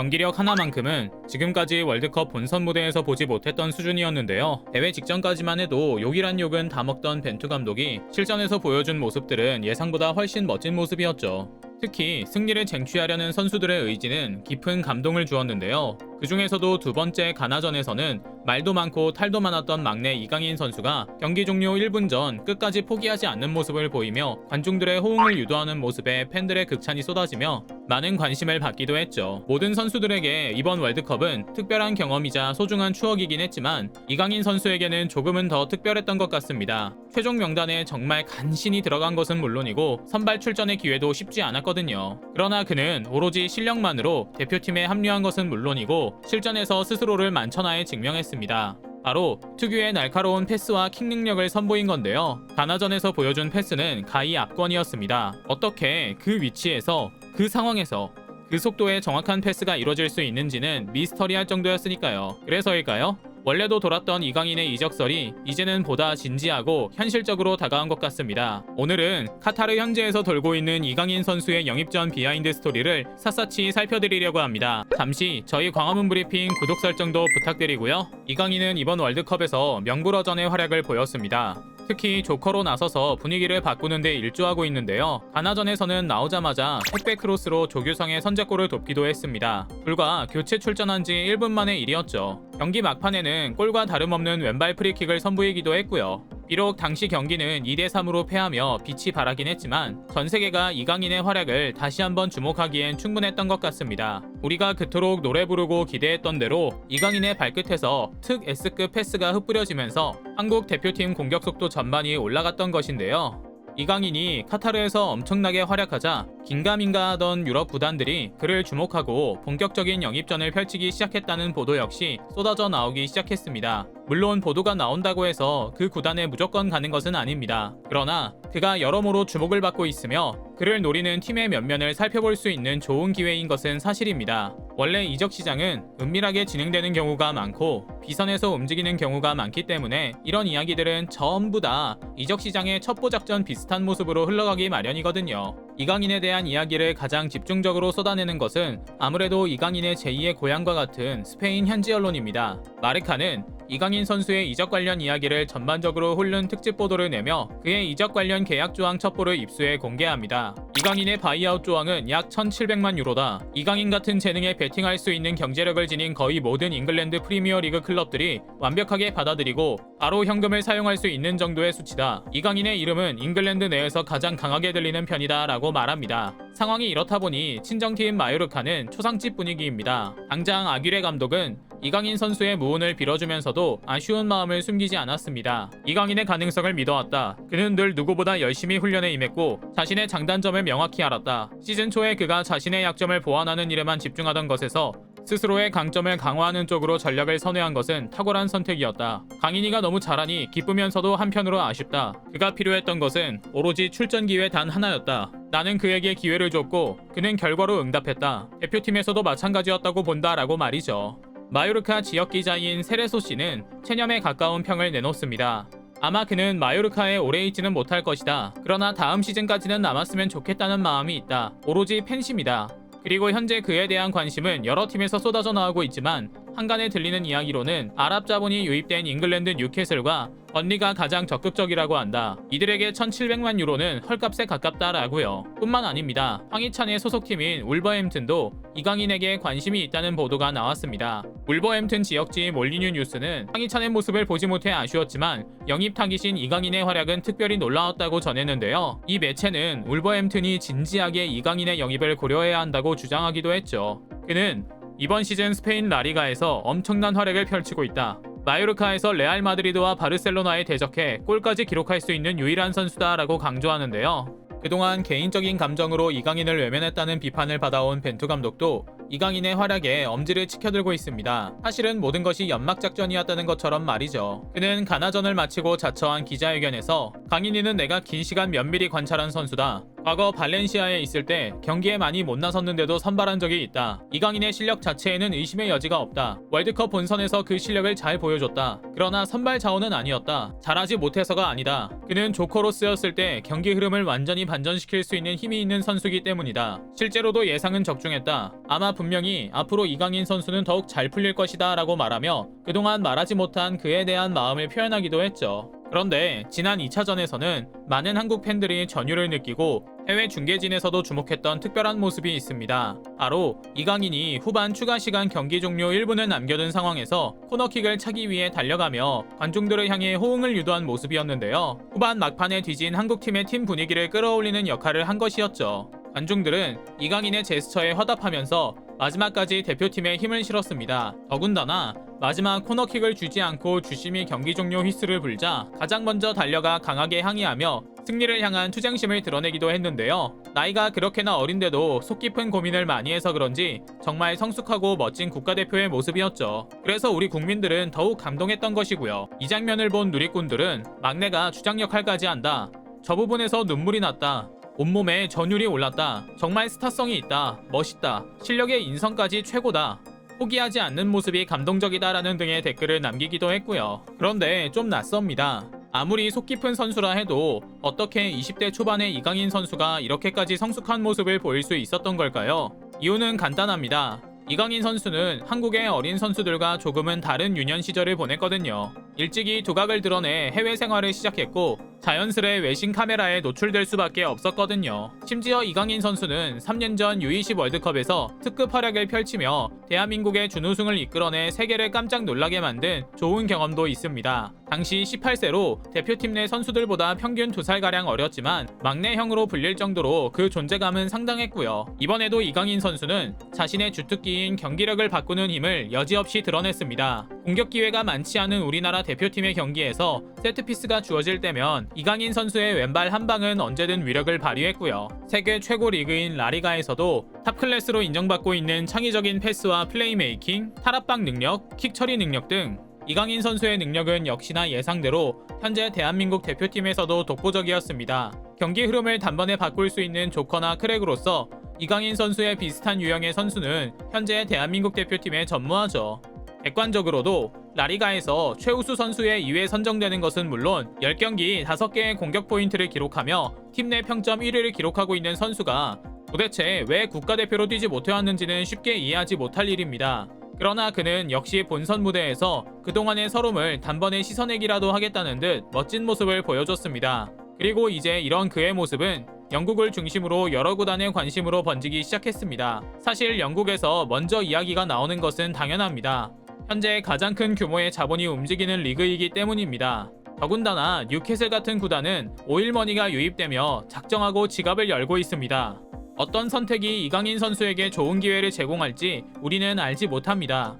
경기력 하나만큼은 지금까지 월드컵 본선 무대에서 보지 못했던 수준이었는데요. 대회 직전까지만 해도 욕이란 욕은 다 먹던 벤투 감독이 실전에서 보여준 모습들은 예상보다 훨씬 멋진 모습이었죠. 특히 승리를 쟁취하려는 선수들의 의지는 깊은 감동을 주었는데요. 그 중에서도 두 번째 가나전에서는 말도 많고 탈도 많았던 막내 이강인 선수가 경기 종료 1분 전 끝까지 포기하지 않는 모습을 보이며 관중들의 호응을 유도하는 모습에 팬들의 극찬이 쏟아지며 많은 관심을 받기도 했죠. 모든 선수들에게 이번 월드컵은 특별한 경험이자 소중한 추억이긴 했지만 이강인 선수에게는 조금은 더 특별했던 것 같습니다. 최종 명단에 정말 간신히 들어간 것은 물론이고 선발 출전의 기회도 쉽지 않았거든요. 그러나 그는 오로지 실력만으로 대표팀에 합류한 것은 물론이고 실전에서 스스로를 만천하에 증명했습니다. 바로 특유의 날카로운 패스와 킥 능력을 선보인 건데요. 가나전에서 보여준 패스는 가히 압권이었습니다. 어떻게 그 위치에서 그 상황에서 그 속도의 정확한 패스가 이뤄질 수 있는지는 미스터리할 정도였으니까요. 그래서일까요? 원래도 돌았던 이강인의 이적설이 이제는 보다 진지하고 현실적으로 다가온 것 같습니다. 오늘은 카타르 현지에서 돌고 있는 이강인 선수의 영입전 비하인드 스토리를 샅샅이 살펴드리려고 합니다. 잠시 저희 광화문 브리핑 구독 설정도 부탁드리고요. 이강인은 이번 월드컵에서 명불허전의 활약을 보였습니다. 특히 조커로 나서서 분위기를 바꾸는 데 일조하고 있는데요. 가나전에서는 나오자마자 택배 크로스로 조규성의 선제골을 돕기도 했습니다. 불과 교체 출전한 지 1분 만의 일이었죠. 경기 막판에는 골과 다름없는 왼발 프리킥을 선보이기도 했고요. 비록 당시 경기는 2대3으로 패하며 빛이 발하긴 했지만 전 세계가 이강인의 활약을 다시 한번 주목하기엔 충분했던 것 같습니다. 우리가 그토록 노래 부르고 기대했던 대로 이강인의 발끝에서 특 S급 패스가 흩뿌려지면서 한국 대표팀 공격 속도 전반이 올라갔던 것인데요. 이강인이 카타르에서 엄청나게 활약하자 긴가민가 하던 유럽 구단들이 그를 주목하고 본격적인 영입전을 펼치기 시작했다는 보도 역시 쏟아져 나오기 시작했습니다. 물론 보도가 나온다고 해서 그 구단에 무조건 가는 것은 아닙니다. 그러나 그가 여러모로 주목을 받고 있으며 그를 노리는 팀의 면면을 살펴볼 수 있는 좋은 기회인 것은 사실입니다. 원래 이적 시장은 은밀하게 진행되는 경우가 많고 비선에서 움직이는 경우가 많기 때문에 이런 이야기들은 전부 다 이적 시장의 첩보 작전 비슷한 모습으로 흘러가기 마련이거든요. 이강인에 대한 이야기를 가장 집중적으로 쏟아내는 것은 아무래도 이강인의 제2의 고향과 같은 스페인 현지 언론입니다. 마르카는 이강인 선수의 이적 관련 이야기를 전반적으로 훑는 특집 보도를 내며 그의 이적 관련 계약 조항 첩보를 입수해 공개합니다. 이강인의 바이아웃 조항은 약 1,700만 유로다. 이강인 같은 재능에 베팅할 수 있는 경제력을 지닌 거의 모든 잉글랜드 프리미어리그 클럽들이 완벽하게 받아들이고 바로 현금을 사용할 수 있는 정도의 수치다. 이강인의 이름은 잉글랜드 내에서 가장 강하게 들리는 편이다 라고 말합니다. 상황이 이렇다 보니 친정팀 마요르카는 초상집 분위기입니다. 당장 아귀레 감독은 이강인 선수의 무운을 빌어주면서도 아쉬운 마음을 숨기지 않았습니다. 이강인의 가능성을 믿어왔다. 그는 늘 누구보다 열심히 훈련에 임했고 자신의 장단점을 명확히 알았다. 시즌 초에 그가 자신의 약점을 보완하는 일에만 집중하던 것에서 스스로의 강점을 강화하는 쪽으로 전략을 선회한 것은 탁월한 선택이었다. 강인이가 너무 잘하니 기쁘면서도 한편으로 아쉽다. 그가 필요했던 것은 오로지 출전 기회 단 하나였다. 나는 그에게 기회를 줬고 그는 결과로 응답했다. 대표팀에서도 마찬가지였다고 본다라고 말이죠. 마요르카 지역 기자인 세레소 씨는 체념에 가까운 평을 내놓습니다. 아마 그는 마요르카에 오래 있지는 못할 것이다. 그러나 다음 시즌까지는 남았으면 좋겠다는 마음이 있다. 오로지 팬심이다. 그리고 현재 그에 대한 관심은 여러 팀에서 쏟아져 나오고 있지만 한간에 들리는 이야기로는 아랍 자본이 유입된 잉글랜드 뉴캐슬과 번리가 가장 적극적이라고 한다. 이들에게 1,700만 유로는 헐값에 가깝다라고요. 뿐만 아닙니다. 황희찬의 소속팀인 울버햄튼도 이강인에게 관심이 있다는 보도가 나왔습니다. 울버햄튼 지역지 몰리뉴 뉴스는 황희찬의 모습을 보지 못해 아쉬웠지만 영입 타깃인 이강인의 활약은 특별히 놀라웠다고 전했는데요. 이 매체는 울버햄튼이 진지하게 이강인의 영입을 고려해야 한다고 주장하기도 했죠. 그는 이번 시즌 스페인 라리가에서 엄청난 활약을 펼치고 있다. 마요르카에서 레알 마드리드와 바르셀로나에 대적해 골까지 기록할 수 있는 유일한 선수다라고 강조하는데요. 그동안 개인적인 감정으로 이강인을 외면했다는 비판을 받아온 벤투 감독도 이강인의 활약에 엄지를 치켜들고 있습니다. 사실은 모든 것이 연막작전이었다는 것처럼 말이죠. 그는 가나전을 마치고 자처한 기자회견에서 강인이는 내가 긴 시간 면밀히 관찰한 선수다. 과거 발렌시아에 있을 때 경기에 많이 못 나섰는데도 선발한 적이 있다. 이강인의 실력 자체에는 의심의 여지가 없다. 월드컵 본선에서 그 실력을 잘 보여줬다. 그러나 선발 자원은 아니었다. 잘하지 못해서가 아니다. 그는 조커로 쓰였을 때 경기 흐름을 완전히 반전시킬 수 있는 힘이 있는 선수이기 때문이다. 실제로도 예상은 적중했다. 아마 분명히 앞으로 이강인 선수는 더욱 잘 풀릴 것이다 라고 말하며 그동안 말하지 못한 그에 대한 마음을 표현하기도 했죠. 그런데 지난 2차전에서는 많은 한국 팬들이 전율을 느끼고 해외 중계진에서도 주목했던 특별한 모습이 있습니다. 바로 이강인이 후반 추가 시간 경기 종료 1분을 남겨둔 상황에서 코너킥을 차기 위해 달려가며 관중들을 향해 호응을 유도한 모습이었는데요. 후반 막판에 뒤진 한국팀의 팀 분위기를 끌어올리는 역할을 한 것이었죠. 관중들은 이강인의 제스처에 화답하면서 마지막까지 대표팀에 힘을 실었습니다. 더군다나 마지막 코너킥을 주지 않고 주심이 경기 종료 휘슬을 불자 가장 먼저 달려가 강하게 항의하며 승리를 향한 투쟁심을 드러내기도 했는데요. 나이가 그렇게나 어린데도 속 깊은 고민을 많이 해서 그런지 정말 성숙하고 멋진 국가대표의 모습이었죠. 그래서 우리 국민들은 더욱 감동했던 것이고요. 이 장면을 본 누리꾼들은 막내가 주장 역할까지 한다. 저 부분에서 눈물이 났다. 온몸에 전율이 올랐다. 정말 스타성이 있다. 멋있다. 실력의 인성까지 최고다. 포기하지 않는 모습이 감동적이다라는 등의 댓글을 남기기도 했고요. 그런데 좀 낯섭니다. 아무리 속 깊은 선수라 해도 어떻게 20대 초반의 이강인 선수가 이렇게까지 성숙한 모습을 보일 수 있었던 걸까요? 이유는 간단합니다. 이강인 선수는 한국의 어린 선수들과 조금은 다른 유년 시절을 보냈거든요. 일찍이 두각을 드러내 해외 생활을 시작했고 자연스레 외신 카메라에 노출될 수밖에 없었거든요. 심지어 이강인 선수는 3년 전 U20 월드컵에서 특급 활약을 펼치며 대한민국의 준우승을 이끌어내 세계를 깜짝 놀라게 만든 좋은 경험도 있습니다. 당시 18세로 대표팀 내 선수들보다 평균 2살가량 어렸지만 막내형으로 불릴 정도로 그 존재감은 상당했고요. 이번에도 이강인 선수는 자신의 주특기인 경기력을 바꾸는 힘을 여지없이 드러냈습니다. 공격 기회가 많지 않은 우리나라 대표팀의 경기에서 세트피스가 주어질 때면 이강인 선수의 왼발 한 방은 언제든 위력을 발휘했고요. 세계 최고 리그인 라리가에서도 탑클래스로 인정받고 있는 창의적인 패스와 플레이메이킹, 탈압박 능력, 킥 처리 능력 등 이강인 선수의 능력은 역시나 예상대로 현재 대한민국 대표팀에서도 독보적이었습니다. 경기 흐름을 단번에 바꿀 수 있는 조커나 크랙으로서 이강인 선수의 비슷한 유형의 선수는 현재 대한민국 대표팀에 전무하죠. 객관적으로도 라리가에서 최우수 선수의 2회 선정되는 것은 물론 10경기 5개의 공격 포인트를 기록하며 팀 내 평점 1위를 기록하고 있는 선수가 도대체 왜 국가대표로 뛰지 못해왔는지는 쉽게 이해하지 못할 일입니다. 그러나 그는 역시 본선 무대에서 그동안의 서름을 단번에 씻어내기라도 하겠다는 듯 멋진 모습을 보여줬습니다. 그리고 이제 이런 그의 모습은 영국을 중심으로 여러 구단의 관심으로 번지기 시작했습니다. 사실 영국에서 먼저 이야기가 나오는 것은 당연합니다. 현재 가장 큰 규모의 자본이 움직이는 리그이기 때문입니다. 더군다나 뉴캐슬 같은 구단은 오일머니가 유입되며 작정하고 지갑을 열고 있습니다. 어떤 선택이 이강인 선수에게 좋은 기회를 제공할지 우리는 알지 못합니다.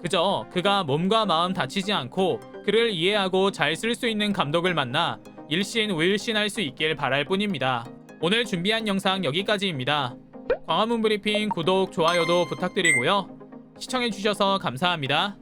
그저 그가 몸과 마음 다치지 않고 그를 이해하고 잘 쓸 수 있는 감독을 만나 일신우일신할 수 있길 바랄 뿐입니다. 오늘 준비한 영상 여기까지입니다. 광화문 브리핑 구독, 좋아요도 부탁드리고요. 시청해주셔서 감사합니다.